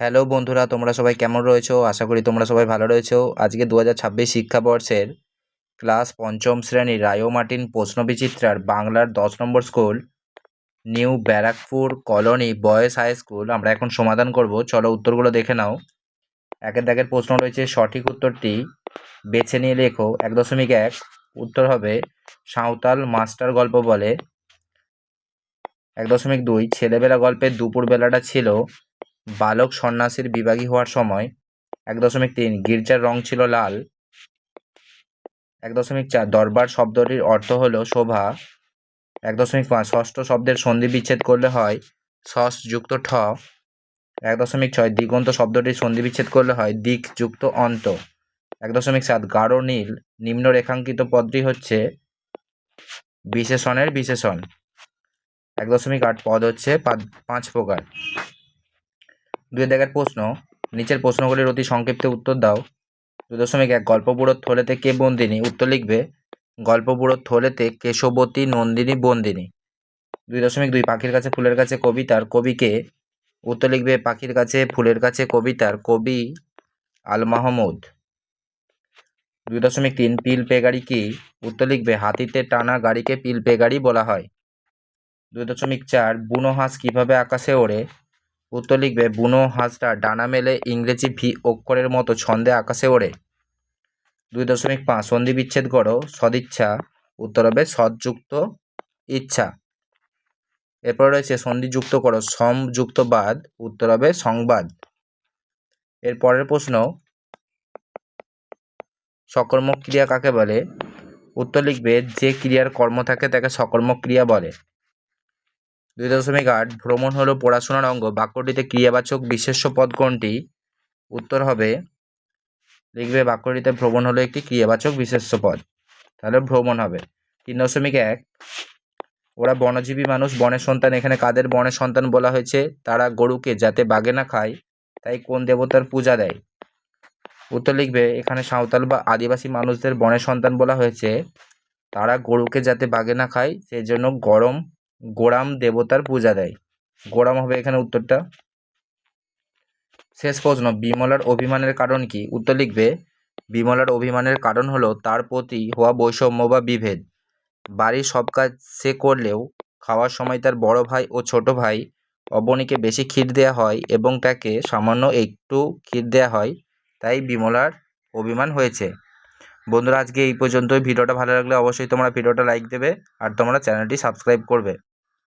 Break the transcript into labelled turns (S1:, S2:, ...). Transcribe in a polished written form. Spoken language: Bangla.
S1: হ্যালো বন্ধুরা, তোমরা সবাই কেমন রয়েছো? আশা করি তোমরা সবাই ভালো রয়েছো। আজকে 2026 শিক্ষাবর্ষের ক্লাস পঞ্চম শ্রেণীর রায়ো মার্টিন প্রশ্নবিচিত্রার বাংলার 10 নম্বর school new Barrackpore colony boys high school আমরা এখন সমাধান করব। চলো উত্তরগুলো দেখে নাও। একের দাগের প্রশ্ন রয়েছে, সঠিক উত্তরটি বেছে নিয়ে লেখো। 1.1 উত্তর হবে সাঁওতাল মাস্টার গল্প বলে। 1.2 ছেলেবেলা গল্পের দুপুরবেলাটা ছিল বালক সন্ন্যাসীর বিভাগী হওয়ার সময়। 1.3 গির্জার রং ছিল লাল। 1.4 দরবার শব্দটির অর্থ হলো শোভা। 1.5 ষষ্ঠ শব্দের সন্ধি বিচ্ছেদ করলে হয় সস যুক্ত ঠ। 1.6 দিগন্ত শব্দটির সন্ধি বিচ্ছেদ করলে হয় দিক যুক্ত অন্ত। 1.7 গাঢ় নীল নিম্ন রেখাঙ্কিত পদটি হচ্ছে বিশেষণের বিশেষণ। 1.8 পদ হচ্ছে 5 প্রকার। 2 দাগের প্রশ্ন, নিচের প্রশ্নগুলির অতি সংক্ষিপ্ত উত্তর দাও। 2.1 গল্পবুড়োর থলেতে কে বন্দিনী? উত্তর লিখবে গল্পবুড়োর থলেতে কেশবতী নন্দিনী বন্দিনী। 2.2 পাখির কাছে ফুলের কাছে কবিতার কবিকে? উত্তর লিখবে পাখির কাছে ফুলের কাছে কবিতার কবি আল মাহমুদ। 2.3 পিল পে গাড়ি কি? উত্তর লিখবে হাতিতে টানা গাড়িকে পিল পে গাড়ি বলা হয়। 2.4 বুনো হাঁস কিভাবে আকাশে ওড়ে? উত্তর লিখবে বুনো হাঁসটা ডানা মেলে ইংরেজি ভি অক্ষরের মতো ছন্দে আকাশে ওড়ে। 2.5 সন্ধি বিচ্ছেদ করো। সদিচ্ছা। উত্তর হবে সৎযুক্ত ইচ্ছা। এরপর রয়েছে সন্ধি যুক্ত করো। সমযুক্ত বাদ। উত্তর হবে সংবাদ। এর পরের প্রশ্ন, সকর্মক ক্রিয়া কাকে বলে? উত্তর লিখবে যে ক্রিয়ার কর্ম থাকে তাকে সকর্মক ক্রিয়া বলে। 2.8 ভ্রমণ হলো পড়াশোনার অঙ্গ, বাক্যটিতে ক্রিয়াবাচক বিশেষ্য পদ কোনটি? উত্তর হবে লিখবে বাক্যটিতে ভ্রমণ হলো একটি ক্রিয়াবাচক বিশেষ্য পদ, তাহলে ভ্রমণ হবে। 3.1 ওরা বনজীবী মানুষ বনের সন্তান, এখানে কাদের বনের সন্তান বলা হয়েছে? তারা গরুকে যাতে বাঘে না খায় তাই কোন দেবতার পূজা দেয়? উত্তর লিখবে এখানে সাঁওতাল বা আদিবাসী মানুষদের বনের সন্তান বলা হয়েছে, তারা গরুকে যাতে বাঘে না খায় সেই জন্য গোরাম দেবতার পূজা দেয়। গোরাম হবে এখানে উত্তরটা। শেষ প্রশ্ন, বিমলার অভিমানের কারণ কি? উত্তর লিখবে বিমলার অভিমানের কারণ হলো তার প্রতি হওয়া বৈষম্য বা বিভেদ। বাড়ির সব কাজ সে করলেও খাওয়ার সময় তার বড় ভাই ও ছোট ভাই অবনীকে বেশি ক্ষীর দেওয়া হয় এবং তাকে সামান্য একটু ক্ষীর দেওয়া হয়, তাই বিমলার অভিমান হয়েছে। বন্ধুরা, আজকে এই পর্যন্তই। ভিডিওটা ভালো লাগলে অবশ্যই তোমরা ভিডিওটা লাইক দেবে আর তোমরা চ্যানেলটি সাবস্ক্রাইব করবে।